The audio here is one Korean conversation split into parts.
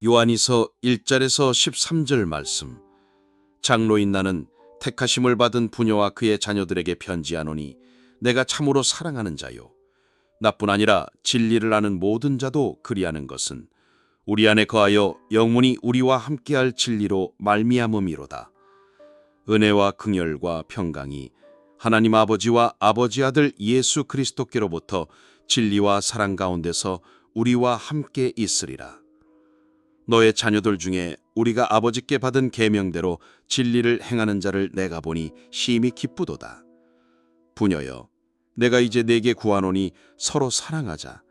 요한이서 1절에서 13절 말씀. 장로인 나는 택하심을 받은 부녀와 그의 자녀들에게 편지하노니 내가 참으로 사랑하는 자요. 나뿐 아니라 진리를 아는 모든 자도 그리하는 것은 우리 안에 거하여 영원히 우리와 함께할 진리로 말미암음이로다. 은혜와 긍휼과 평강이 하나님 아버지와 아버지 아들 예수 그리스도께로부터 진리와 사랑 가운데서 우리와 함께 있으리라. 너의 자녀들 중에 우리가 아버지께 받은 계명대로 진리를 행하는 자를 내가 보니 심히 기쁘도다. 부녀여, 내가 이제 네게 구하노니 서로 사랑하자.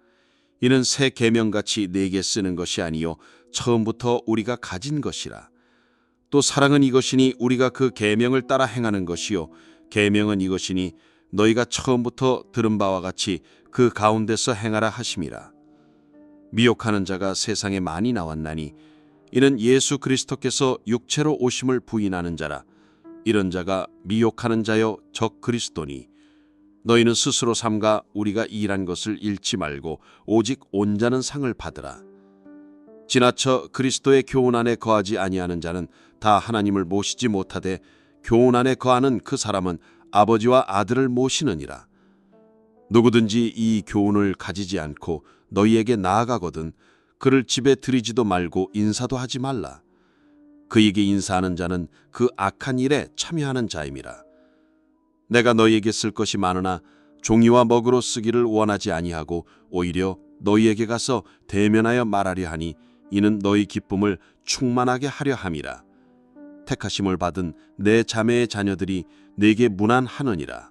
이는 새 계명같이 네게 쓰는 것이 아니요 처음부터 우리가 가진 것이라. 또 사랑은 이것이니 우리가 그 계명을 따라 행하는 것이요 계명은 이것이니 너희가 처음부터 들은 바와 같이 그 가운데서 행하라 하심이라. 미혹하는 자가 세상에 많이 나왔나니 이는 예수 그리스도께서 육체로 오심을 부인하는 자라. 이런 자가 미혹하는 자여 적 그리스도니 너희는 스스로 삼가 우리가 일한 것을 잃지 말고 오직 온전한 상을 받으라. 지나쳐 그리스도의 교훈 안에 거하지 아니하는 자는 다 하나님을 모시지 못하되 교훈 안에 거하는 그 사람은 아버지와 아들을 모시느니라. 누구든지 이 교훈을 가지지 않고 너희에게 나아가거든 그를 집에 들이지도 말고 인사도 하지 말라. 그에게 인사하는 자는 그 악한 일에 참여하는 자임이라. 내가 너희에게 쓸 것이 많으나 종이와 먹으로 쓰기를 원하지 아니하고 오히려 너희에게 가서 대면하여 말하려 하니 이는 너희 기쁨을 충만하게 하려 함이라. 택하심을 받은 내 자매의 자녀들이 내게 문안하느니라.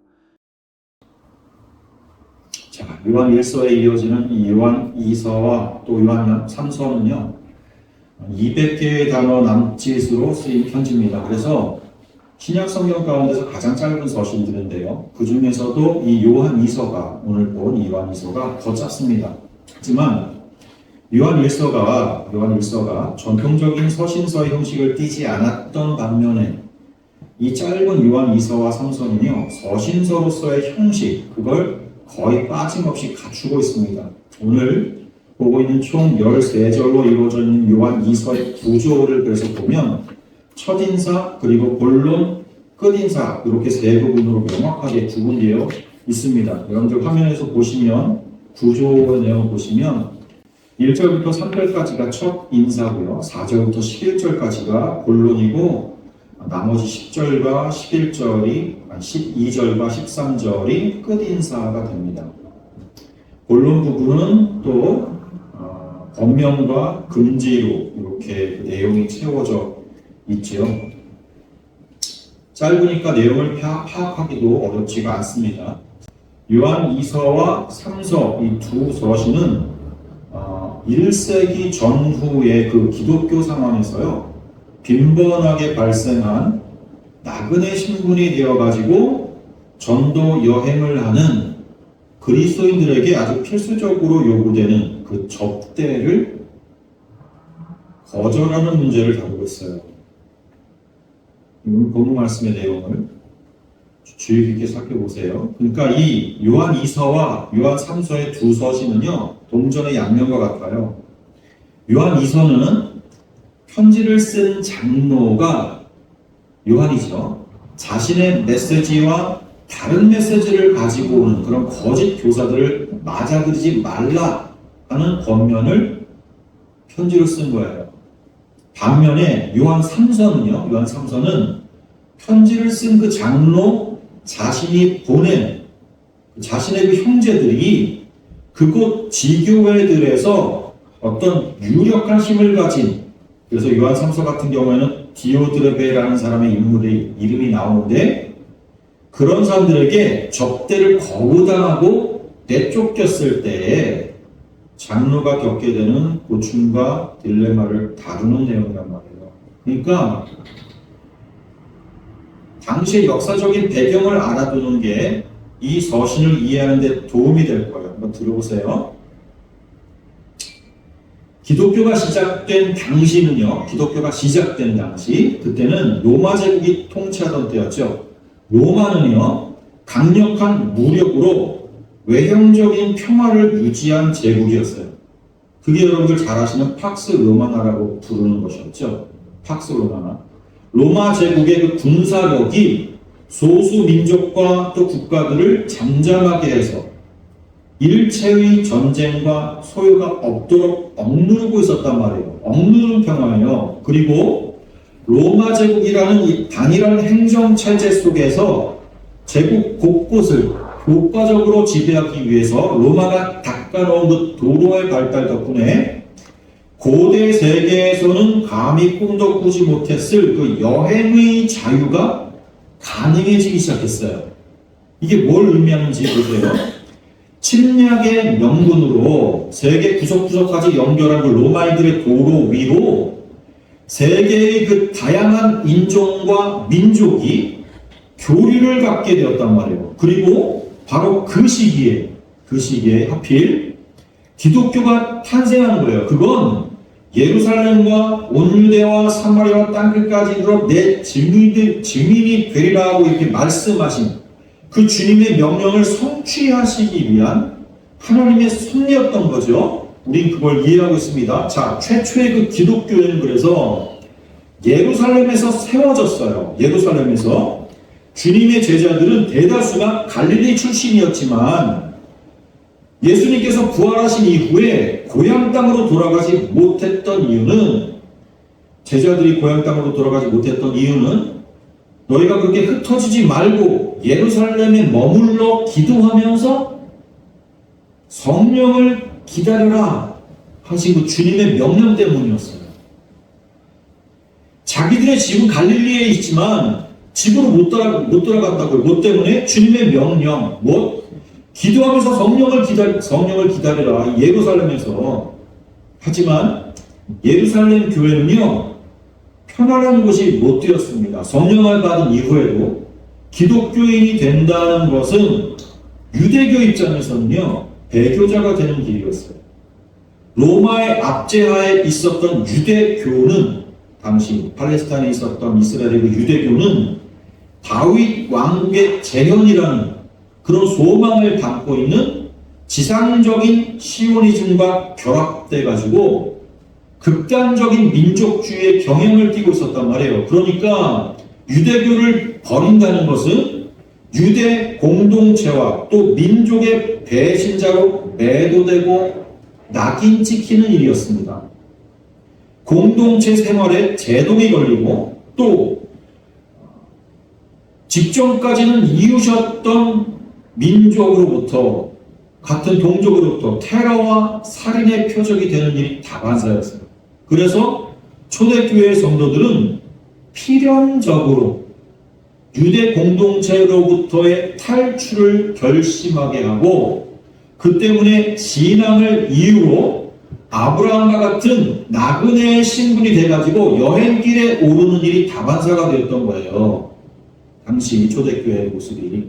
자, 요한 1서에 이어지는 이 요한 2서와 또 요한 3서는요 200개의 단어 남짓으로 쓰인 편지입니다. 그래서 신약 성경 가운데서 가장 짧은 서신들인데요, 그 중에서도 이 요한 2서가, 오늘 본 요한 2서가 더 짧습니다. 하지만 요한 1서가 전통적인 서신서의 형식을 띠지 않았던 반면에 이 짧은 요한 2서와 3서는요 서신서로서의 형식, 그걸 거의 빠짐없이 갖추고 있습니다. 오늘 보고 있는 총 13절로 이루어져 있는 요한 2서의 구조를 그래서 보면 첫인사, 그리고 본론, 끝인사, 이렇게 세 부분으로 명확하게 구분되어 있습니다. 여러분들 화면에서 보시면 구조의 내용을 보시면 1절부터 3절까지가 첫 인사고요. 4절부터 11절까지가 본론이고 나머지 10절과 11절이 12절과 13절이 끝인사가 됩니다. 본론 부분은 또 권면과 금지로 이렇게 내용이 채워져 있죠. 짧으니까 내용을 파악하기도 어렵지가 않습니다. 요한 2서와 3서 이 두 서신은 1세기 전후의 그 기독교 상황에서요 빈번하게 발생한 나그네 신분이 되어가지고 전도 여행을 하는 그리스도인들에게 아주 필수적으로 요구되는 그 접대를 거절하는 문제를 다루고 있어요. 오늘 본문 말씀의 내용을 주의 깊게 살펴보세요. 그러니까 이 요한 2서와 요한 3서의 두 서신은요 동전의 양면과 같아요. 요한 2서는 편지를 쓴 장로가 요한이죠. 자신의 메시지와 다른 메시지를 가지고 오는 그런 거짓 교사들을 맞아들이지 말라 하는 권면을 편지로 쓴 거예요. 반면에 요한 3서는 편지를 쓴 그 장로 자신이 보낸 자신의 그 형제들이 그곳 지교회들에서 어떤 유력한 힘을 가진, 그래서 요한 3서 같은 경우에는 디오드레베라는 사람의 이름이 나오는데 그런 사람들에게 접대를 거부당하고 내쫓겼을 때에 장로가 겪게 되는 고충과 딜레마를 다루는 내용이란 말이에요. 그러니까 당시의 역사적인 배경을 알아두는 게 이 서신을 이해하는 데 도움이 될 거예요. 한번 들어보세요. 기독교가 시작된 당시, 그때는 로마 제국이 통치하던 때였죠. 로마는요, 강력한 무력으로 외형적인 평화를 유지한 제국이었어요. 그게 여러분들 잘 아시는 팍스 로마나라고 부르는 것이었죠. 팍스 로마나. 로마 제국의 그 군사력이 소수 민족과 또 국가들을 잠잠하게 해서 일체의 전쟁과 소요가 없도록 억누르고 있었단 말이에요. 억누르는 평화예요. 그리고 로마 제국이라는 이 단일한 행정체제 속에서 제국 곳곳을 효과적으로 지배하기 위해서 로마가 닦아놓은 그 도로의 발달 덕분에 고대 세계에서는 감히 꿈도 꾸지 못했을 그 여행의 자유가 가능해지기 시작했어요. 이게 뭘 의미하는지 보세요. 침략의 명분으로 세계 구석구석까지 연결한 그 로마인들의 도로 위로 세계의 그 다양한 인종과 민족이 교류를 갖게 되었단 말이에요. 그리고 바로 그 시기에 하필 기독교가 탄생한 거예요. 그건 예루살렘과 온 유대와 사마리아 땅끝까지 이르러 내 증인이 되리라고 이렇게 말씀하신 그 주님의 명령을 성취하시기 위한 하나님의 섭리였던 거죠. 우린 그걸 이해하고 있습니다. 자, 최초의 그 기독교회는 그래서 예루살렘에서 세워졌어요. 예루살렘에서 주님의 제자들은 대다수가 갈릴리 출신이었지만 예수님께서 부활하신 이후에 고향 땅으로 돌아가지 못했던 이유는 제자들이 고향 땅으로 돌아가지 못했던 이유는 너희가 그렇게 흩어지지 말고 예루살렘에 머물러 기도하면서 성령을 기다려라 하신 그 주님의 명령 때문이었어요. 자기들의 집은 갈릴리에 있지만 집으로 못 돌아갔다고요. 뭐 때문에? 주님의 명령, 기도하면서 성령을 기다려라. 예루살렘에서. 하지만 예루살렘 교회는요, 편안한 곳이 못 되었습니다. 성령을 받은 이후에도 기독교인이 된다는 것은 유대교 입장에서는요, 배교자가 되는 길이었어요. 로마의 압제하에 있었던 유대교는, 당시 팔레스타인에 있었던 이스라엘의 그 유대교는 다윗 왕국의 재현이라는 그런 소망을 담고 있는 지상적인 시오니즘과 결합돼 가지고 극단적인 민족주의의 경향을 띠고 있었단 말이에요. 그러니까 유대교를 버린다는 것은 유대 공동체와 또 민족의 배신자로 매도되고 낙인 찍히는 일이었습니다. 공동체 생활에 제동이 걸리고 또 직전까지는 이웃이었던 민족으로부터 같은 동족으로부터 테러와 살인의 표적이 되는 일이 다반사였어요. 그래서 초대교회 성도들은 필연적으로 유대 공동체로부터의 탈출을 결심하게 하고 그 때문에 신앙을 이유로 아브라함과 같은 나그네의 신분이 돼가지고 여행길에 오르는 일이 다반사가 되었던 거예요. 당시 초대교회의 모습이.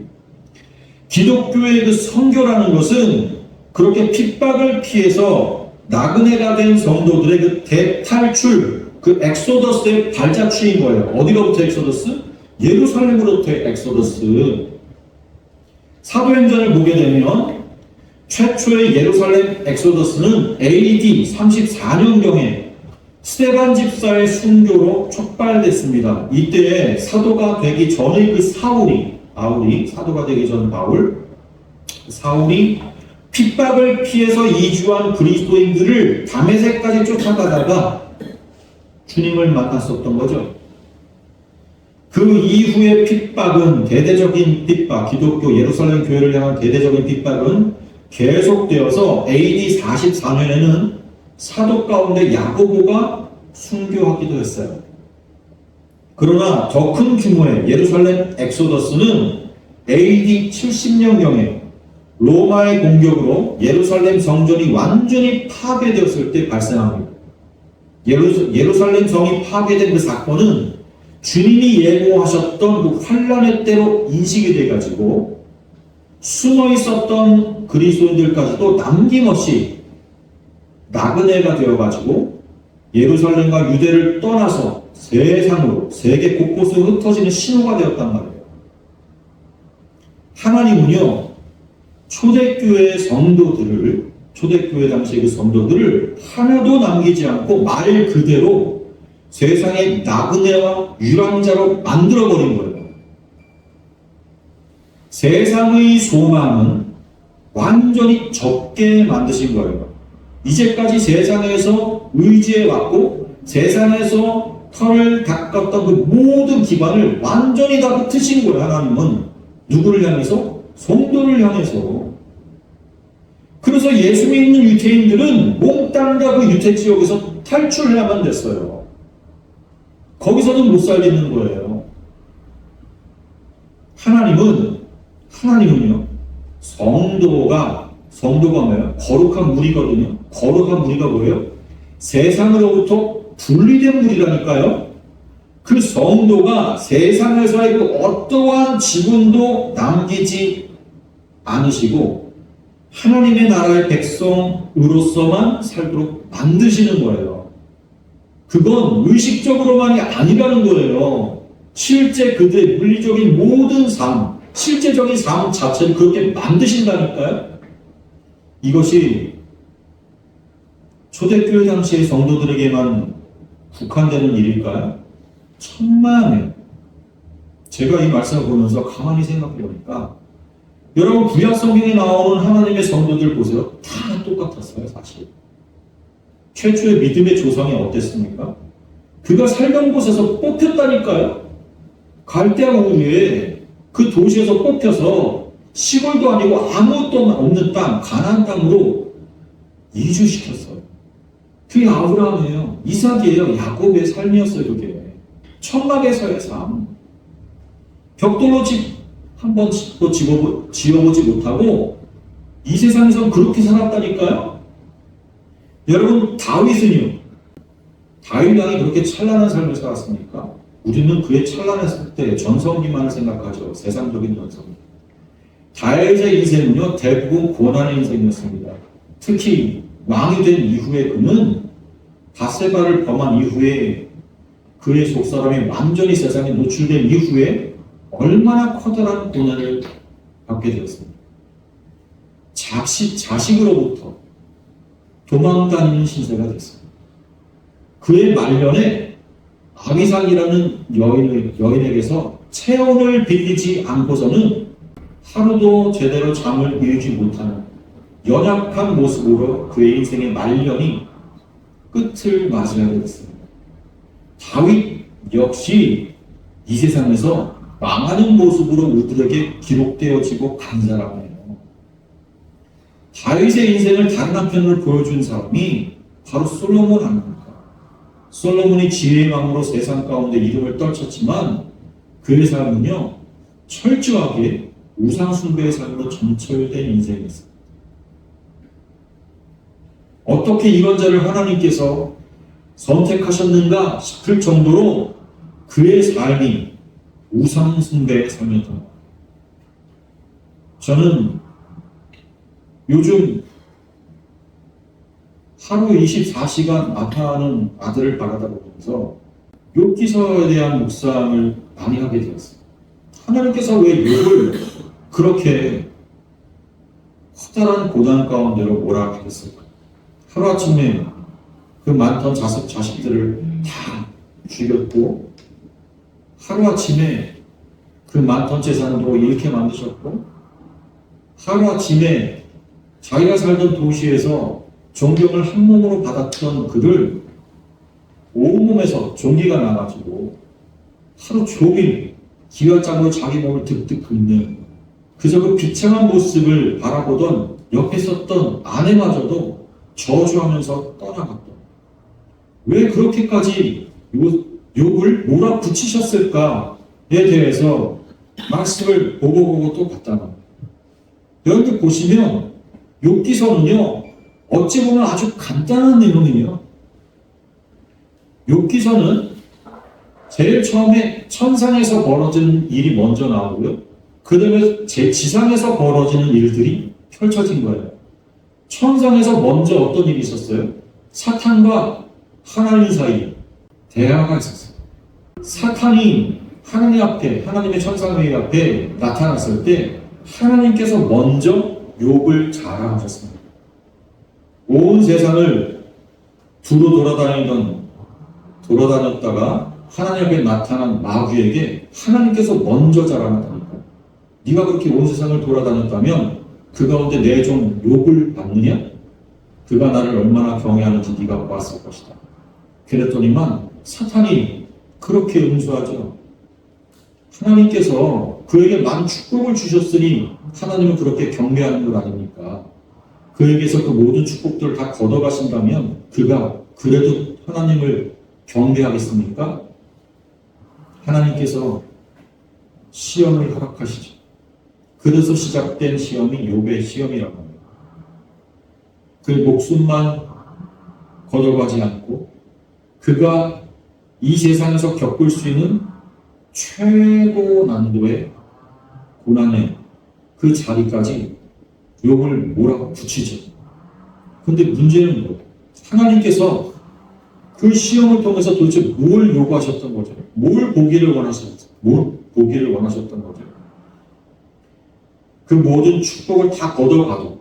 기독교의 그 선교라는 것은 그렇게 핍박을 피해서 나그네가 된 성도들의 그 대탈출, 그 엑소더스의 발자취인 거예요. 어디로부터 엑소더스? 예루살렘으로부터의 엑소더스. 사도행전을 보게 되면 최초의 예루살렘 엑소더스는 AD 34년경에 스데반 집사의 순교로 촉발됐습니다. 이때 사도가 되기 전의 그 바울이 사도가 되기 전 사울이 핍박을 피해서 이주한 그리스도인들을 다메섹까지 쫓아가다가 주님을 만났었던 거죠. 그 이후의 핍박은 대대적인 핍박, 기독교 예루살렘 교회를 향한 대대적인 핍박은 계속되어서 AD 44년에는 사도 가운데 야고보가 순교하기도 했어요. 그러나 더 큰 규모의 예루살렘 엑소더스는 AD 70년경에 로마의 공격으로 예루살렘 성전이 완전히 파괴되었을 때 발생합니다. 예루살렘 성이 파괴된 그 사건은 주님이 예고하셨던 그 환란의 때로 인식이 돼가지고 숨어 있었던 그리스도인들까지도 남김없이 나그네가 되어가지고 예루살렘과 유대를 떠나서 세상으로 세계 곳곳으로 흩어지는 신호가 되었단 말이에요. 하나님은요, 초대교회의 성도들을 초대교회 당시의 그 성도들을 하나도 남기지 않고 말 그대로 세상의 나그네와 유랑자로 만들어버린 거예요. 세상의 소망은 완전히 적게 만드신 거예요. 이제까지 세상에서 의지해왔고 세상에서 털을 닦았던 그 모든 기반을 완전히 다 흩으신 거예요. 하나님은 누구를 향해서? 성도를 향해서. 그래서 예수 믿는 유태인들은 몽땅 다 그 유태 지역에서 탈출해야만 됐어요. 거기서는 못 살겠는 거예요. 하나님은요, 성도가 뭐예요? 거룩한 무리거든요. 거룩한 무리가 뭐예요? 세상으로부터 분리된 무리라니까요. 그 성도가 세상에서의 그 어떠한 지분도 남기지 않으시고 하나님의 나라의 백성으로서만 살도록 만드시는 거예요. 그건 의식적으로만이 아니라는 거예요. 실제 그들의 물리적인 모든 삶, 실제적인 삶 자체를 그렇게 만드신다니까요. 이것이 초대교회 당시의 성도들에게만 국한되는 일일까요? 천만에. 제가 이 말씀을 보면서 가만히 생각해 보니까 여러분 구약 성경에 나오는 하나님의 성도들 보세요. 다 똑같았어요, 사실. 최초의 믿음의 조상이 어땠습니까? 그가 살던 곳에서 뽑혔다니까요. 갈대아 우르에 그 도시에서 뽑혀서 시골도 아니고 아무것도 없는 땅, 가나안 땅으로 이주시켰어요. 그게 아브라함이에요. 이삭이에요. 야곱의 삶이었어요, 그게. 천막에서의 삶. 벽돌로 집 한 번도 지어보지 못하고 이 세상에서 그렇게 살았다니까요. 여러분 다윗은요. 다윗 왕이 그렇게 찬란한 삶을 살았습니까? 우리는 그의 찬란했을 때 전성기만을 생각하죠. 세상적인 전성기. 다윗의 인생은요. 대부분 고난의 인생이었습니다. 특히 왕이 된 이후에 그는 밧세바를 범한 이후에 그의 속사람이 완전히 세상에 노출된 이후에 얼마나 커다란 고난을 받게 되었습니다. 자식으로부터 도망다니는 신세가 됐습니다. 그의 말년에 아비삭이라는 여인에게서 체온을 빌리지 않고서는 하루도 제대로 잠을 이루지 못하는 연약한 모습으로 그의 인생의 말년이 끝을 맞이하게 됐습니다. 다윗 역시 이 세상에서 망하는 모습으로 우리들에게 기록되어지고 간 사람이에요. 다윗의 인생을 다른 한편으로 보여준 사람이 바로 솔로몬 아닙니까? 솔로몬이 지혜의 왕으로 세상 가운데 이름을 떨쳤지만 그의 삶은요 철저하게 우상 숭배의 삶으로 점철된 인생이었습니다. 어떻게 이런 자를 하나님께서 선택하셨는가 싶을 정도로 그의 삶이 우상 숭배의 삶이었던 것. 저는 요즘 하루 24시간 나타나는 아들을 바라다 보면서 욥기서에 대한 묵상을 많이 하게 되었어요. 하나님께서 왜 욥을 그렇게 커다란 고난 가운데로 몰아가셨을까? 하루아침에 그 많던 자식들을 다 죽였고 하루아침에 그 많던 재산도 잃게 만드셨고 하루아침에 자기가 살던 도시에서 존경을 한 몸으로 받았던 그를 온몸에서 종기가 나가지고 하루 종일 기와장으로 자기 몸을 득득 긁는 그저 그 비참한 모습을 바라보던 옆에 있었던 아내마저도 저주하면서 떠나갔던 왜 그렇게까지 욥을 몰아붙이셨을까에 대해서 말씀을 보고 또 갖다 놔요. 여러분들 보시면 욥기서는요 어찌 보면 아주 간단한 내용이에요. 욥기서는 제일 처음에 천상에서 벌어지는 일이 먼저 나오고요. 그 다음에 지상에서 벌어지는 일들이 펼쳐진 거예요. 천상에서 먼저 어떤 일이 있었어요? 사탄과 하나님 사이 대화가 있었어요. 사탄이 하나님 앞에, 하나님의 천상회의 앞에 나타났을 때 하나님께서 먼저 욥을 자랑하셨습니다. 온 세상을 두루 돌아다녔다가 하나님 앞에 나타난 마귀에게 하나님께서 먼저 자랑하다니까. 네가 그렇게 온 세상을 돌아다녔다면 그 가운데 내 종 욥을 봤느냐? 그가 나를 얼마나 경외하는지 네가 보았을 것이다. 그랬더니만 사탄이 그렇게 응수하죠. 하나님께서 그에게 많은 축복을 주셨으니 하나님은 그렇게 경배하는 것 아닙니까? 그에게서 그 모든 축복들을 다 걷어가신다면 그가 그래도 하나님을 경배하겠습니까? 하나님께서 시험을 허락하시죠. 그래서 시작된 시험이 욥의 시험이라고 합니다. 그의 목숨만 걷어가지 않고 그가 이 세상에서 겪을 수 있는 최고 난도의 고난의 그 자리까지 욥을 몰아붙이죠. 근데 문제는 뭐예요? 하나님께서 그 시험을 통해서 도대체 뭘 요구하셨던 거죠? 뭘 보기를 원하셨던 거죠? 그 모든 축복을 다 걷어가도,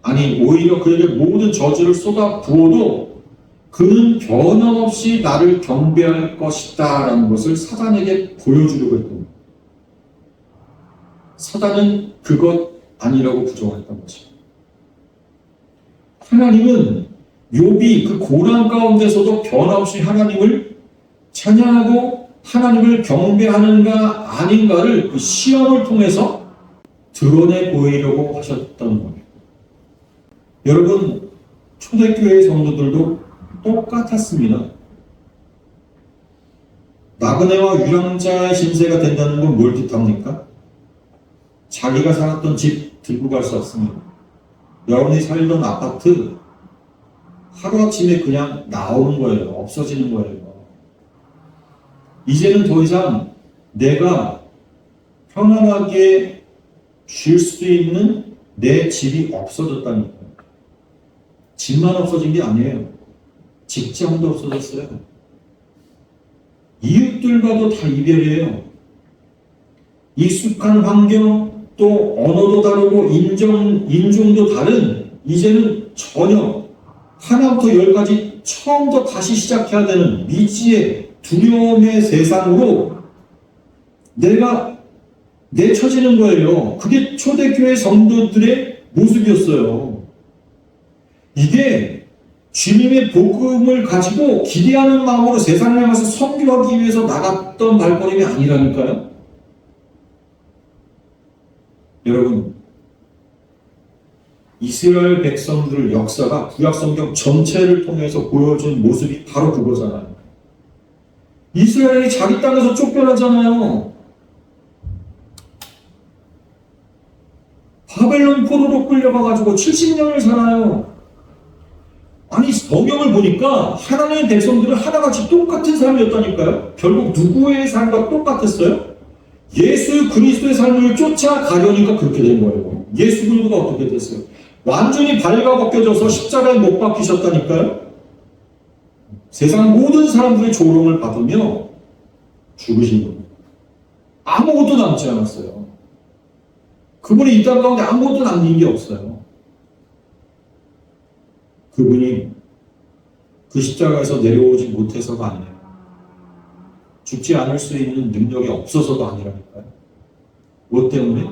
아니 오히려 그에게 모든 저주를 쏟아 부어도 그는 변함없이 나를 경배할 것이다 라는 것을 사단에게 보여주려고 했던 거예요. 사단은 그것 아니라고 부정했던 것입니다. 하나님은 욥이 그 고난 가운데서도 변함없이 하나님을 찬양하고 하나님을 경배하는가 아닌가를 그 시험을 통해서 드러내 보이려고 하셨던 거예요. 여러분, 초대교회 성도들도 똑같았습니다. 나그네와 유랑자의 신세가 된다는 건 뭘 뜻합니까? 자기가 살았던 집 들고 갈 수 없습니다. 여러분이 살던 아파트 하루아침에 그냥 나오는 거예요. 없어지는 거예요. 이제는 더 이상 내가 편안하게 쉴 수 있는 내 집이 없어졌다니까요. 집만 없어진 게 아니에요. 직장도 없어졌어요. 이웃들과도 다 이별이에요. 익숙한 환경, 또 언어도 다르고 인종도 다른, 이제는 전혀 하나부터 열까지 처음부터 다시 시작해야 되는 미지의 두려움의 세상으로 내가 내쳐지는 거예요. 그게 초대교회 성도들의 모습이었어요. 이게 주님의 복음을 가지고 기대하는 마음으로 세상에 나가서 선교하기 위해서 나갔던 발걸음이 아니라니까요. 여러분, 이스라엘 백성들 역사가 구약성경 전체를 통해서 보여준 모습이 바로 그거잖아요. 이스라엘이 자기 땅에서 쫓겨나잖아요. 바벨론 포로로 끌려가가지고 70년을 살아요. 아니, 성경을 보니까 하나님의 백성들은 하나같이 똑같은 삶이었다니까요. 결국 누구의 삶과 똑같았어요? 예수 그리스도의 삶을 쫓아가려니까 그렇게 된 거예요. 예수 그리스도가 어떻게 됐어요? 완전히 발가벗겨져서 십자가에 못 박히셨다니까요. 세상 모든 사람들의 조롱을 받으며 죽으신 겁니다. 아무것도 남지 않았어요. 그분이 이 땅 가운데 아무것도 남긴 게 없어요. 그분이 그 십자가에서 내려오지 못해서가 아니에요. 죽지 않을 수 있는 능력이 없어서도 아니라니까요. 무엇 때문에?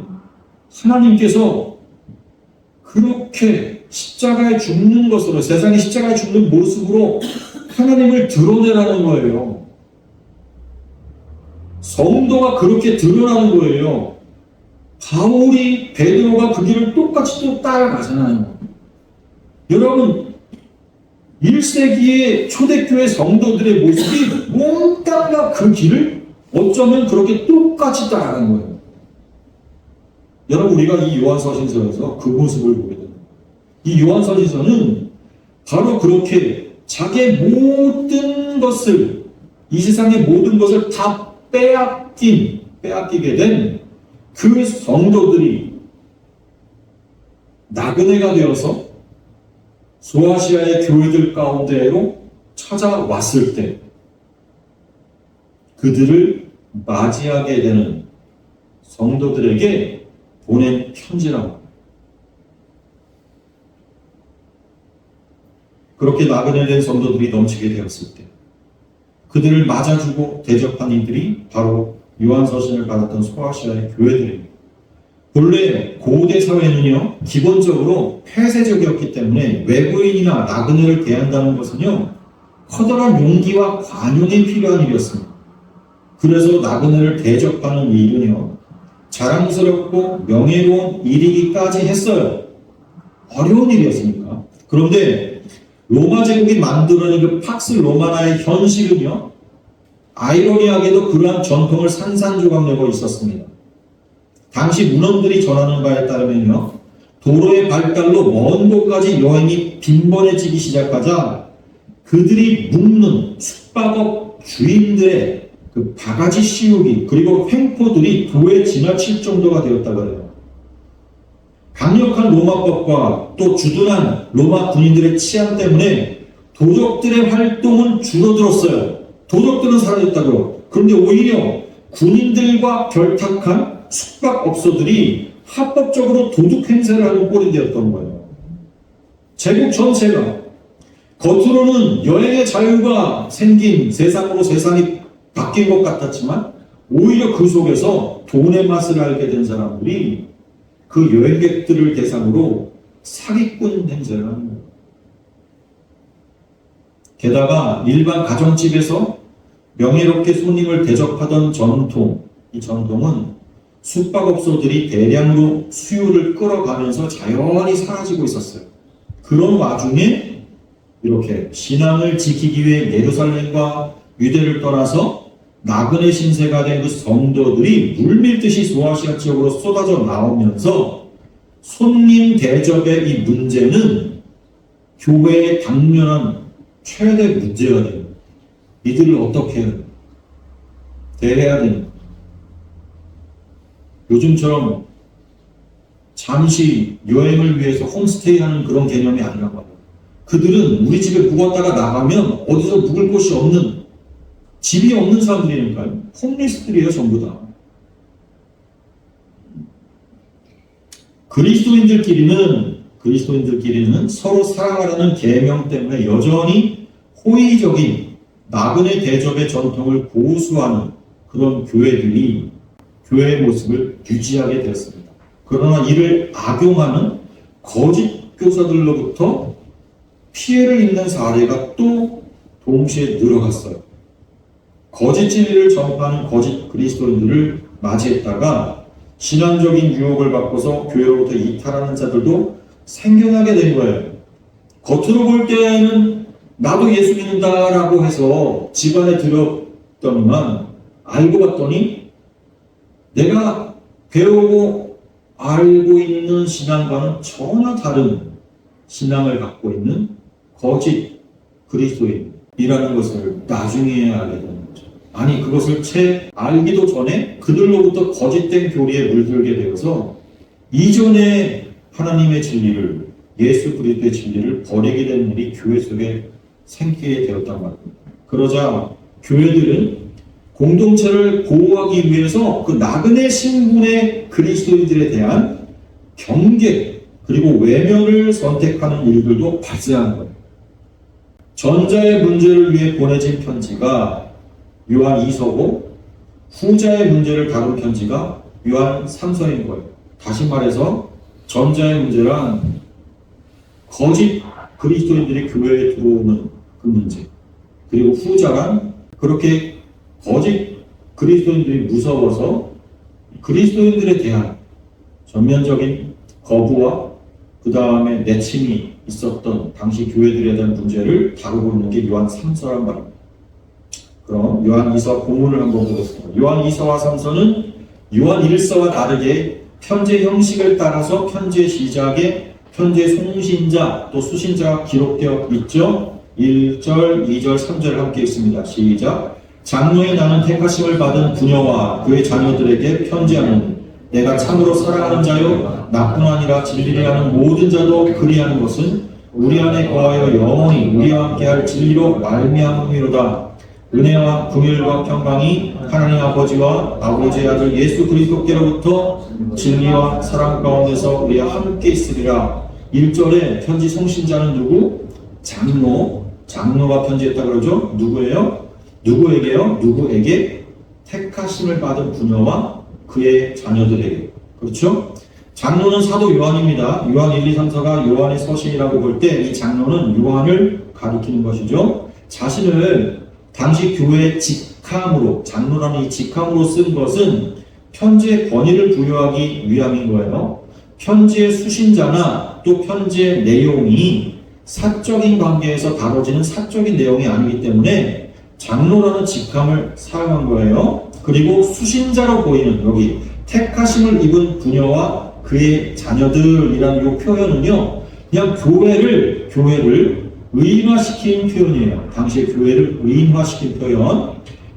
하나님께서 그렇게 십자가에 죽는 것으로, 세상이 십자가에 죽는 모습으로 하나님을 드러내라는 거예요. 성도가 그렇게 드러나는 거예요. 바울이, 베드로가 그 길을 똑같이 또 따라가잖아요. 여러분, 1세기의 초대교회 성도들의 모습이 몽땅 다 그 길을 어쩌면 그렇게 똑같이 따라가는 거예요. 여러분, 우리가 이 요한서신서에서 그 모습을 보게 됩니다. 이 요한서신서는 바로 그렇게 자기의 모든 것을, 이 세상의 모든 것을 다 빼앗기게 된 그 성도들이 나그네가 되어서 소아시아의 교회들 가운데로 찾아왔을 때 그들을 맞이하게 되는 성도들에게 보낸 편지라고 합니다. 그렇게 나그네 된 성도들이 넘치게 되었을 때 그들을 맞아주고 대접한 이들이 바로 요한서신을 받았던 소아시아의 교회들입니다. 본래 고대 사회는요, 기본적으로 폐쇄적이었기 때문에 외부인이나 나그네를 대한다는 것은요, 커다란 용기와 관용이 필요한 일이었습니다. 그래서 나그네를 대접하는 일은요, 자랑스럽고 명예로운 일이기까지 했어요. 어려운 일이었으니까. 그런데 로마 제국이 만들어낸 그 팍스 로마나의 현실은요, 아이러니하게도 그러한 전통을 산산조각내고 있었습니다. 당시 문헌들이 전하는 바에 따르면요, 도로의 발달로 먼 곳까지 여행이 빈번해지기 시작하자 그들이 묵는 숙박업 주인들의 그 바가지 씌우기 그리고 횡포들이 도에 지나칠 정도가 되었다고 해요. 강력한 로마법과 또 주둔한 로마 군인들의 치안 때문에 도적들의 활동은 줄어들었어요. 도적들은 사라졌다고요. 그런데 오히려 군인들과 결탁한 숙박업소들이 합법적으로 도둑 행세를 하는 꼴이 되었던 거예요. 제국 전체가 겉으로는 여행의 자유가 생긴 세상으로 세상이 바뀐 것 같았지만 오히려 그 속에서 돈의 맛을 알게 된 사람들이 그 여행객들을 대상으로 사기꾼 행세를 하는 거예요. 게다가 일반 가정집에서 명예롭게 손님을 대접하던 전통, 이 전통은 숙박업소들이 대량으로 수요를 끌어가면서 자연히 사라지고 있었어요. 그런 와중에 이렇게 신앙을 지키기 위해 예루살렘과 유대를 떠나서 나그네 신세가 된 그 성도들이 물밀듯이 소아시아 지역으로 쏟아져 나오면서 손님 대접의 이 문제는 교회의 당면한 최대 문제가 돼요. 이들을 어떻게 대해야 되는? 요즘처럼 잠시 여행을 위해서 홈스테이 하는 그런 개념이 아니라고 하요. 그들은 우리 집에 묵었다가 나가면 어디서 묵을 곳이 없는, 집이 없는 사람들이니까요. 홈리스들이에요, 전부 다. 그리스도인들끼리는 서로 사랑하라는 계명 때문에 여전히 호의적인 나그네 대접의 전통을 고수하는 그런 교회들이 교회의 모습을 유지하게 되었습니다. 그러나 이를 악용하는 거짓 교사들로부터 피해를 입는 사례가 또 동시에 늘어갔어요. 거짓 진리를 전파하는 거짓 그리스도인들을 맞이했다가 신앙적인 유혹을 받고서 교회로부터 이탈하는 자들도 생겨나게 된 거예요. 겉으로 볼 때는 나도 예수 믿는다라고 해서 집안에 들었더니만 알고 봤더니 내가 배우고 알고 있는 신앙과는 전혀 다른 신앙을 갖고 있는 거짓 그리스도인이라는 것을 나중에 알게 되는 거죠. 아니, 그것을 채 알기도 전에 그들로부터 거짓된 교리에 물들게 되어서 이전에 하나님의 진리를, 예수 그리스도의 진리를 버리게 되는 일이 교회 속에 생기게 되었단 말입니다. 그러자 교회들은 공동체를 보호하기 위해서 그 나그네 신분의 그리스도인들에 대한 경계 그리고 외면을 선택하는 일들도 발생한 거예요. 전자의 문제를 위해 보내진 편지가 요한 2서고 후자의 문제를 다룬 편지가 요한 3서인 거예요. 다시 말해서 전자의 문제란 거짓 그리스도인들이 교회에 들어오는 그 문제, 그리고 후자란 그렇게 거짓 그리스도인들이 무서워서 그리스도인들에 대한 전면적인 거부와 그 다음에 내침이 있었던 당시 교회들에 대한 문제를 다루고 있는 게 요한 3서란 말입니다. 그럼 요한 2서 본문을 한번 보겠습니다. 요한 2서와 3서는 요한 1서와 다르게 편지 형식을 따라서 편지의 시작에 편지의 송신자 또 수신자가 기록되어 있죠. 1절, 2절, 3절 함께 읽습니다. 시작. 장로의 나는 택하심을 받은 부녀와 그의 자녀들에게 편지하는 내가 참으로 사랑하는 자요 나뿐 아니라 진리를 하는 모든 자도 그리하는 것은 우리 안에 거하여 영원히 우리와 함께할 진리로 말미암음이로다. 은혜와 긍휼과 평강이 하나님 아버지와 아버지의 아들 예수 그리스도께로부터 진리와 사랑 가운데서 우리와 함께 있으리라. 1절에 편지 송신자는 누구? 장로가 편지했다 그러죠. 누구예요? 누구에게요? 누구에게? 택하심을 받은 부녀와 그의 자녀들에게. 그렇죠? 장로는 사도 요한입니다. 요한 1, 2, 3, 4가 요한의 서신이라고 볼 때 이 장로는 요한을 가리키는 것이죠. 자신을 당시 교회의 직함으로, 장로라는 이 직함으로 쓴 것은 편지의 권위를 부여하기 위함인 거예요. 편지의 수신자나 또 편지의 내용이 사적인 관계에서 다뤄지는 사적인 내용이 아니기 때문에 장로라는 직함을 사용한 거예요. 그리고 수신자로 보이는 여기 택하심을 입은 부녀와 그의 자녀들이라는 이 표현은요, 그냥 교회를 의인화시킨 표현이에요. 당시에 교회를 의인화시킨 표현.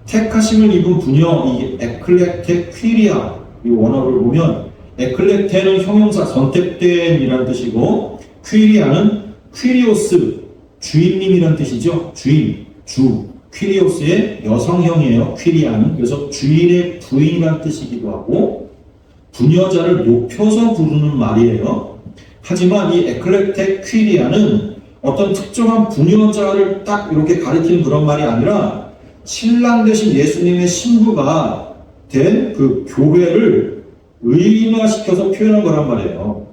택하심을 입은 부녀, 이 에클레테 퀴리아, 이 원어를 보면 에클레테는 형용사 선택된이라는 뜻이고 퀴리아는 퀴리오스, 주인님이라는 뜻이죠. 주인, 주. 퀴리오스의 여성형이에요. 퀴리아는. 그래서 주인의 부인이라는 뜻이기도 하고 부녀자를 높여서 부르는 말이에요. 하지만 이 에클레테 퀴리아는 어떤 특정한 부녀자를 딱 이렇게 가리키는 그런 말이 아니라 신랑 되신 예수님의 신부가 된 그 교회를 의인화시켜서 표현한 거란 말이에요.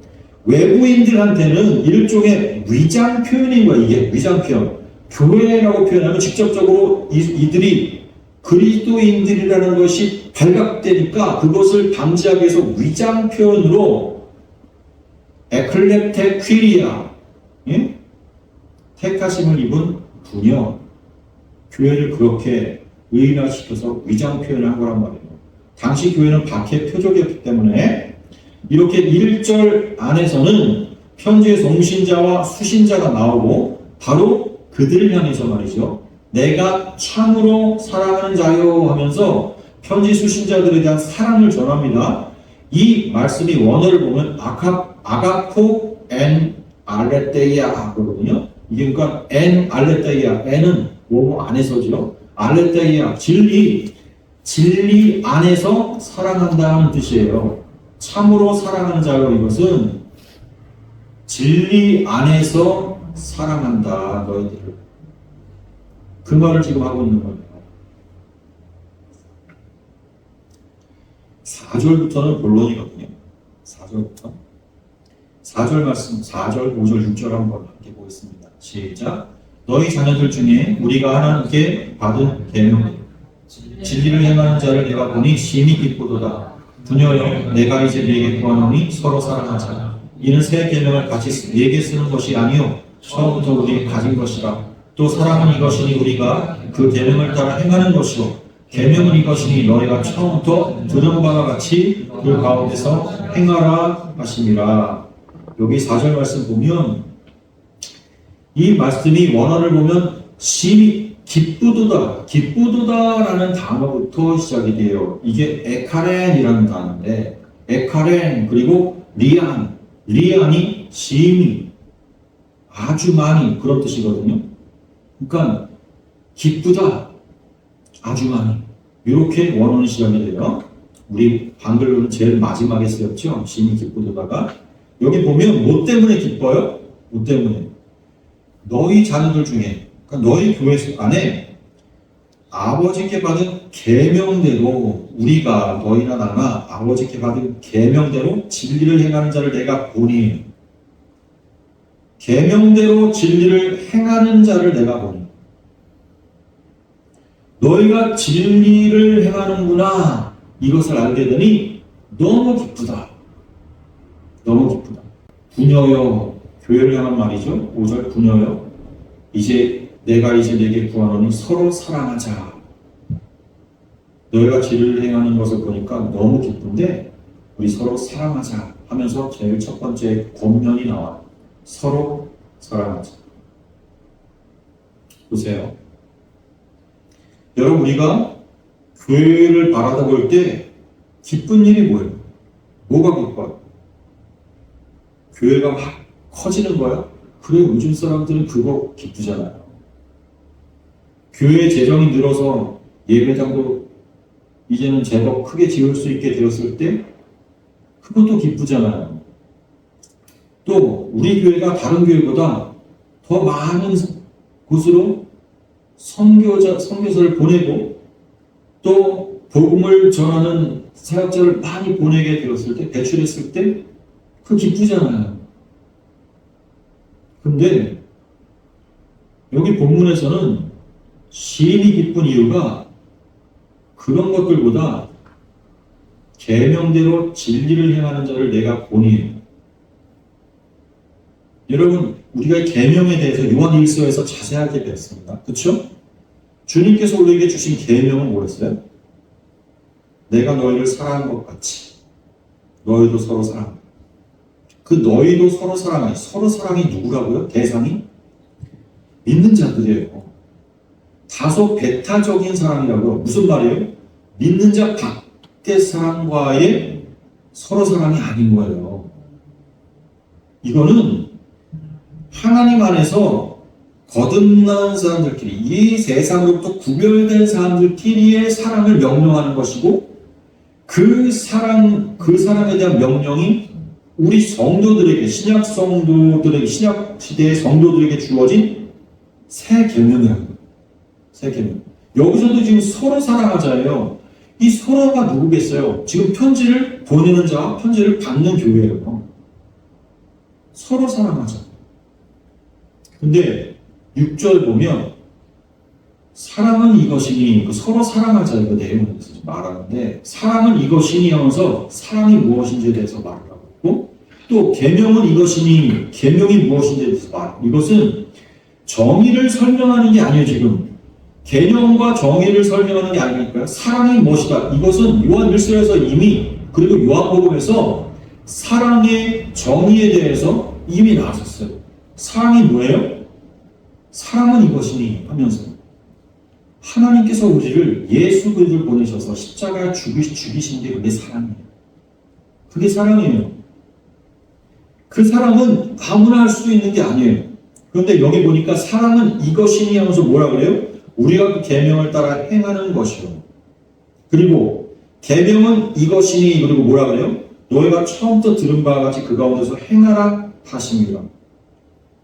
외부인들한테는 일종의 위장 표현인 거야. 이게 위장 표현. 교회라고 표현하면 직접적으로 이들이 그리스도인들이라는 것이 발각되니까 그것을 방지하기 위해서 위장 표현으로 에클레테 퀴리아, 예? 택하심을 입은 부녀, 교회를 그렇게 의인화시켜서 위장 표현을 한 거란 말이에요. 당시 교회는 박해 표적이었기 때문에 이렇게 1절 안에서는 편지의 송신자와 수신자가 나오고 바로 그들을 향해서 말이죠. 내가 참으로 사랑하는 자요 하면서 편지 수신자들에 대한 사랑을 전합니다. 이 말씀이 원어를 보면 아가포 엔 알레테이아 거거든요. 이게 그러니까 엔 알레테이아, 엔은 뭐뭐 안에서죠. 알레테이아, 진리 안에서 사랑한다는 뜻이에요. 참으로 사랑하는 자요, 이것은 진리 안에서 사랑한다, 너희들을. 그 말을 지금 하고 있는 거예요. 4절부터는 본론이거든요. 4절부터. 4절 말씀, 4절, 5절, 6절 한번 함께 보겠습니다. 시작. 너희 자녀들 중에 우리가 하나님께 받은 계명, 진리를 행하는 자를 내가 보니 심히 기쁘도다. 부녀여, 내가 이제 네게 구하노니 서로 사랑하자. 이는 새 계명을 같이 네게 쓰는 것이 아니요 처음부터 우리 가진 것이라. 또 사랑은 이것이니 우리가 그 계명을 따라 행하는 것이요 계명은 이것이니 너희가 처음부터 들은 바와 같이 그 가운데서 행하라 하심이라. 여기 4절 말씀 보면 이 말씀이 원어를 보면 심히 기쁘도다라는 단어부터 시작이 돼요. 이게 에카렌이라는 단어인데 에카렌 그리고 리안이 심히 아주 많이 그런 뜻이거든요. 그러니까 기쁘다 아주 많이 이렇게 원어는 시작이 돼요. 우리 한글로는 제일 마지막에 쓰였죠. 심히 기쁘도다가 여기 보면 뭐 때문에 기뻐요? 뭐 때문에? 너희 자녀들 중에 그러니까 너희 교회 안에 아버지께 받은 계명대로 우리가 너희나 나나 아버지께 받은 계명대로 진리를 행하는 자를 내가 보니 계명대로 진리를 행하는 자를 내가 보니 너희가 진리를 행하는구나 이것을 알게 되니 너무 기쁘다. 너무 기쁘다. 부녀여 교회를 향한 말이죠. 5절 부녀여 내가 이제 네게 구하노니 서로 사랑하자. 너희가 진리를 행하는 것을 보니까 너무 기쁜데 우리 서로 사랑하자 하면서 제일 첫 번째 권면이 나와요. 서로 사랑하자. 보세요. 여러분 우리가 교회를 바라다 볼 때 기쁜 일이 뭐예요? 뭐가 기뻐요? 교회가 막 커지는 거야? 그래 요즘 사람들은 그거 기쁘잖아요. 교회 재정이 늘어서 예배장도 이제는 제법 크게 지을 수 있게 되었을 때 그것도 기쁘잖아요. 또 우리 교회가 다른 교회보다 더 많은 곳으로 선교사를 보내고 또 복음을 전하는 사역자를 많이 보내게 되었을 때, 배출했을 때, 그 기쁘잖아요. 근데 여기 본문에서는 시인이 기쁜 이유가 그런 것들보다 계명대로 진리를 행하는 자를 내가 보니. 여러분, 우리가 계명에 대해서 요한 1서에서 자세하게 배웠습니다. 그렇죠? 주님께서 우리에게 주신 계명은 뭐였어요? 내가 너희를 사랑한 것 같이 너희도 서로 사랑하라. 그 너희도 서로 사랑하라. 서로 사랑이 누구라고요? 대상이? 믿는 자들이에요. 다소 배타적인 사랑이라고요. 무슨 말이에요? 믿는 자 밖의 사랑과의 서로 사랑이 아닌 거예요. 이거는 하나님 안에서 거듭난 사람들끼리, 이 세상으로부터 구별된 사람들끼리의 사랑을 명령하는 것이고, 그 사람에 대한 명령이 우리 성도들에게, 신약 시대의 성도들에게 주어진 새 계명이라고. 새 계명. 여기서도 지금 서로 사랑하자예요. 이 서로가 누구겠어요? 지금 편지를 보내는 자와 편지를 받는 교회예요. 서로 사랑하자. 근데 6절 보면 사랑은 이것이니, 서로 사랑하자 이거 내용을 말하는데, 사랑은 이것이니 하면서 사랑이 무엇인지에 대해서 말을 하고 있고, 또 계명은 이것이니 계명이 무엇인지에 대해서 말하고, 이것은 정의를 설명하는 게 아니에요. 지금 계명과 정의를 설명하는 게 아니니까요. 사랑이 무엇이다. 이것은 요한 1서에서 이미, 그리고 요한복음에서 사랑의 정의에 대해서 이미 나왔었어요. 사랑이 뭐예요? 사랑은 이것이니 하면서 하나님께서 우리를 예수 그리스도를 보내셔서 십자가에 죽이신 게 그게 사랑이에요. 그게 사랑이에요. 그 사랑은 아무나 할 수 있는 게 아니에요. 그런데 여기 보니까 사랑은 이것이니 하면서 뭐라 그래요? 우리가 그 계명을 따라 행하는 것이요. 그리고 계명은 이것이니, 그리고 뭐라 그래요? 너희가 처음부터 들은 바와 같이 그 가운데서 행하라 하십니다.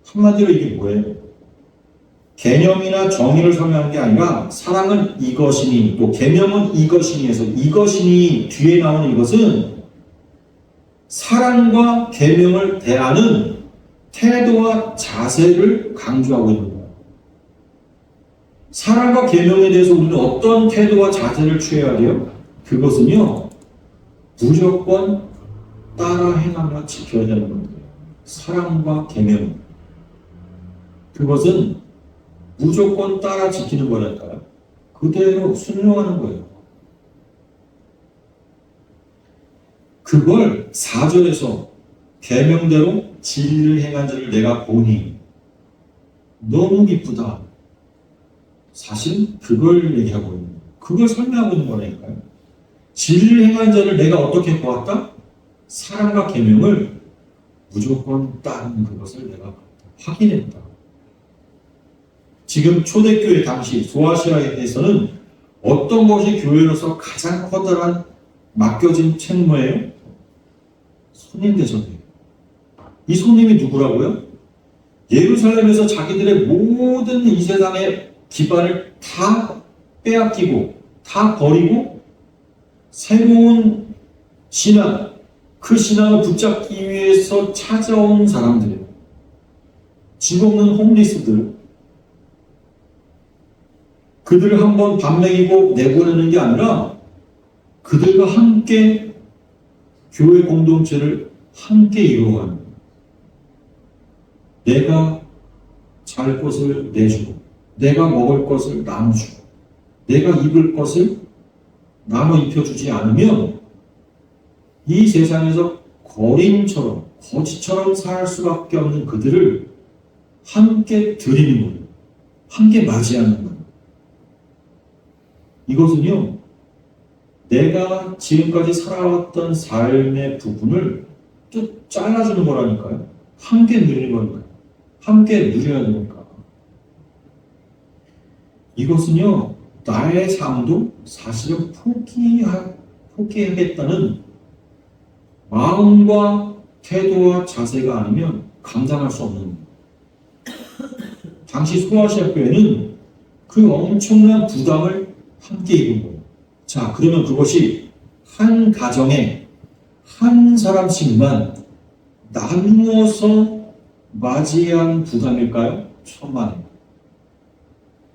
한마디로 이게 뭐예요? 개념이나 정의를 설명하는 게 아니라 사랑은 이것이니, 또 계명은 이것이니 해서 이것이니 뒤에 나오는 이것은 사랑과 계명을 대하는 태도와 자세를 강조하고 있는 거예요. 사랑과 계명에 대해서 우리는 어떤 태도와 자세를 취해야 돼요? 그것은요, 무조건 따라 행하며 지켜야 되는 겁니다. 사랑과 계명. 그것은 무조건 따라 지키는 거랄까요? 그대로 순종하는 거예요. 그걸 4절에서 계명대로 진리를 행한 자를 내가 보니 너무 기쁘다. 사실 그걸 얘기하고 있는 거예요. 그걸 설명하고 있는 거라니까요. 진리를 행한 자를 내가 어떻게 보았다? 사랑과 계명을 무조건 따르는 그것을 내가 확인했다. 지금 초대교회 당시 소아시아에서는 어떤 것이 교회로서 가장 커다란 맡겨진 책무예요? 손님 대접이에요. 이 손님이 누구라고요? 예루살렘에서 자기들의 모든 이 세상의 기반을 다 빼앗기고 다 버리고 새로운 신앙, 그 신앙을 붙잡기 위해서 찾아온 사람들이에요. 집 없는 홈리스들, 그들을 한번 밥 먹이고 내보내는 게 아니라 그들과 함께 교회 공동체를 함께 이루어가는 거예요. 내가 잘 것을 내주고, 내가 먹을 것을 나눠주고, 내가 입을 것을 나눠 입혀주지 않으면 이 세상에서 거림처럼, 거지처럼 살 수밖에 없는 그들을 함께 드리는 거예요. 함께 맞이하는 거예요. 이것은요, 내가 지금까지 살아왔던 삶의 부분을 또 잘라주는 거라니까요. 함께 누리는 거니까요. 함께 누려야 되니까. 이것은요, 나의 삶도 사실은 포기하겠다는 마음과 태도와 자세가 아니면 감당할 수 없는 거예요. 당시 소아시아 교회는 그 엄청난 부담을 함께 입은 거예요. 자, 그러면 그것이 한 가정에 한 사람씩만 나누어서 맞이한 부담일까요? 천만에.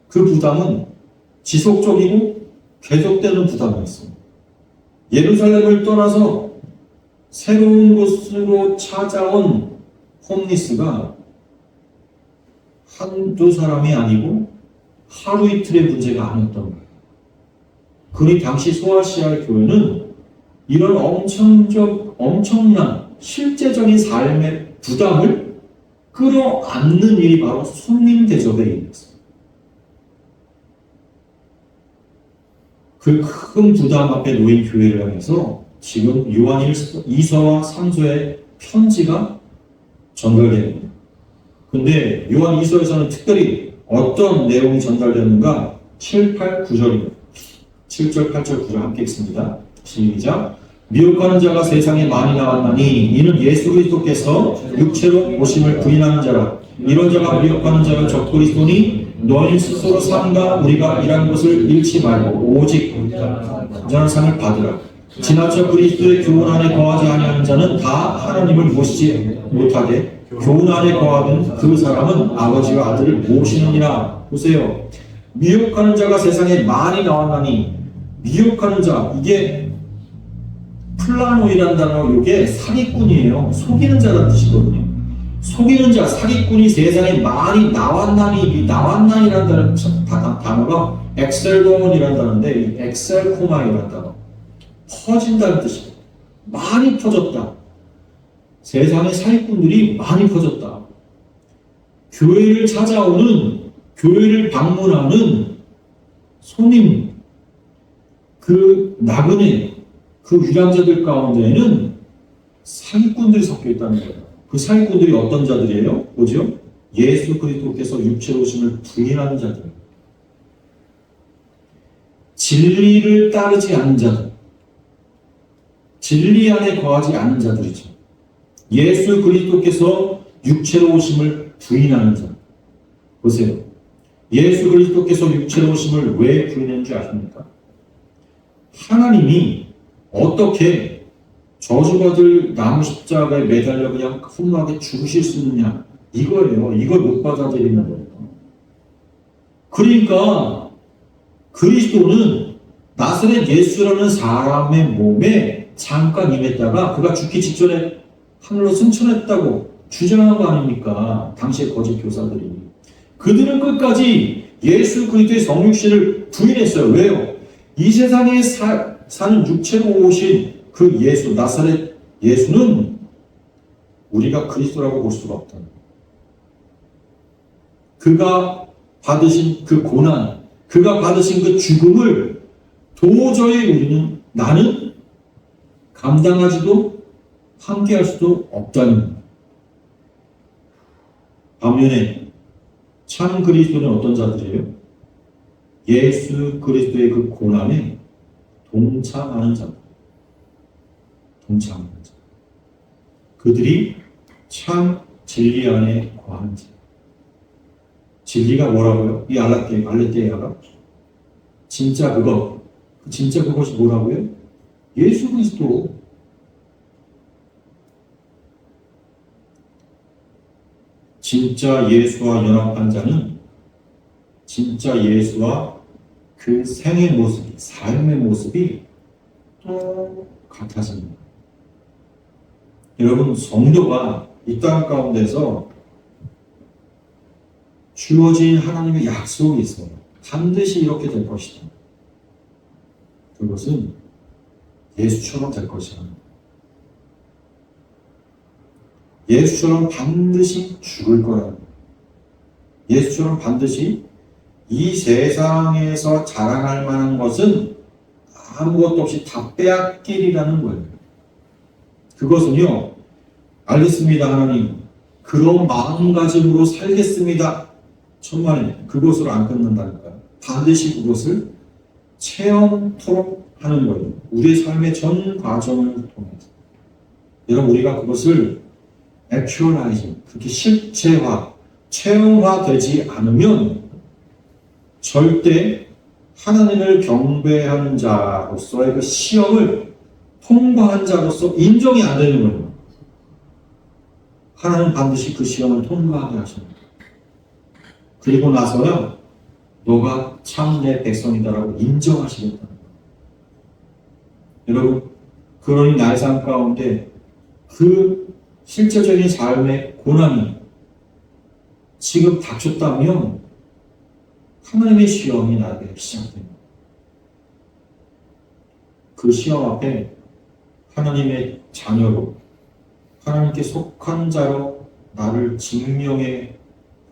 그 부담은 지속적이고 계속되는 부담이었습니다. 예루살렘을 떠나서 새로운 곳으로 찾아온 홈리스가 한두 사람이 아니고 하루 이틀의 문제가 아니었던 거예요. 그러니 당시 소아시아 교회는 이런 엄청난 실제적인 삶의 부담을 끌어안는 일이 바로 손님 대접의 일이었어요. 그 큰 부담 앞에 놓인 교회를 향해서 지금 요한 2서와 3서의 편지가 전달됩니다. 근데 요한 2서에서는 특별히 어떤 내용이 전달되는가? 7, 8, 9절입니다. 7절, 8절, 9절 함께 읽습니다. 시작. 미혹하는 자가 세상에 많이 나왔나니 이는 예수 그리스도께서 육체로 오심을 부인하는 자라. 이런 자가 미혹하는 자는 적그리스도니 너희 스스로 삼가 우리가 일한 것을 잃지 말고 오직 온전한 상을 받으라. 지나쳐 그리스도의 교훈 안에 거하지 아니하는 자는 다 하나님을 모시지 못하되 교훈 안에 거하는 그 사람은 아버지와 아들을 모시느니라. 보세요. 미혹하는 자가 세상에 많이 나왔나니 미혹하는 자, 이게 플라노이라는 단어, 이게 사기꾼이에요. 속이는 자라는 뜻이거든요. 속이는 자, 사기꾼이 세상에 많이 나왔나니, 이 나왔나니라는 단어가 엑셀도몬이라는 단어인데, 엑셀코마이라는 단어. 퍼진다는 뜻이에요. 많이 퍼졌다. 세상에 사기꾼들이 많이 퍼졌다. 교회를 찾아오는, 교회를 방문하는 손님, 그 나그네, 그 유랑자들 가운데에는 사기꾼들이 섞여 있다는 거예요. 그 사기꾼들이 어떤 자들이에요? 뭐죠? 예수 그리스도께서 육체로 오심을 부인하는 자들. 진리를 따르지 않는 자들. 진리 안에 거하지 않는 자들이죠. 예수 그리스도께서 육체로 오심을 부인하는 자. 보세요. 예수 그리스도께서 육체로 오심을 왜 부인했는지 아십니까? 하나님이 어떻게 저주받을 나무 십자가에 매달려 그냥 훌륭하게 죽으실 수 있느냐, 이거예요. 이걸 못 받아들이는 거예요. 그러니까 그리스도는 나사렛 예수라는 사람의 몸에 잠깐 임했다가 그가 죽기 직전에 하늘로 승천했다고 주장한 거 아닙니까? 당시의 거짓 교사들이. 그들은 끝까지 예수 그리스도의 성육신을 부인했어요. 왜요? 이 세상에 사는 육체로 오신 그 예수, 나사렛 예수는 우리가 그리스도라고 볼 수가 없다. 그가 받으신 그 고난, 그가 받으신 그 죽음을 도저히 나는 감당하지도 함께할 수도 없다는 거예요. 반면에 참 그리스도는 어떤 자들이에요? 예수 그리스도의 그 고난에 동참하는 자들. 동참하는 자. 그들이 참 진리 안에 거하는 자. 진리가 뭐라고요? 이 알레테아가? 진짜 그것이 뭐라고요? 예수 그리스도. 진짜 예수와 연합한 자는 진짜 예수와 그 생의 모습이, 삶의 모습이 또 같아집니다. 여러분, 성도가 이 땅 가운데서 주어진 하나님의 약속이 있어요. 반드시 이렇게 될 것이다. 그것은 예수처럼 될 것이다. 예수처럼 반드시 죽을 거야. 예수처럼 반드시 이 세상에서 자랑할 만한 것은 아무것도 없이 다 빼앗기리라는 거예요. 그것은요, 알겠습니다, 하나님. 그런 마음가짐으로 살겠습니다. 천만에 그것으로 안 끝난다니까요. 반드시 그것을 체험토록 하는 거예요. 우리의 삶의 전 과정을 통해서. 여러분, 우리가 그것을 actualize, 그렇게 실체화, 체험화되지 않으면 절대 하나님을 경배하는 자로서의 그 시험을 통과한 자로서 인정이 안 되는 거예요. 하나님은 반드시 그 시험을 통과하게 하십니다. 그리고 나서야 너가 참 내 백성이다라고 인정하시겠다. 여러분, 그러니 나의 삶 가운데 그 실제적인 삶의 고난이 지금 닥쳤다면 하나님의 시험이 나에게 시작됩니다. 그 시험 앞에 하나님의 자녀로, 하나님께 속한 자로 나를 증명해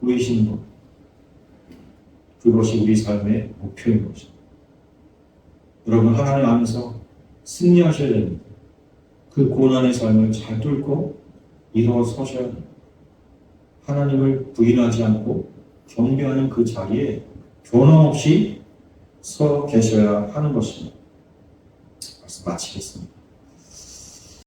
보이시는 것, 그것이 우리 삶의 목표인 것입니다. 여러분, 하나님 안에서 승리하셔야 됩니다. 그 고난의 삶을 잘 뚫고 일어서셔야 됩니다. 하나님을 부인하지 않고 경배하는 그 자리에 변함없이 서 계셔야 하는 것입니다. 말씀 마치겠습니다.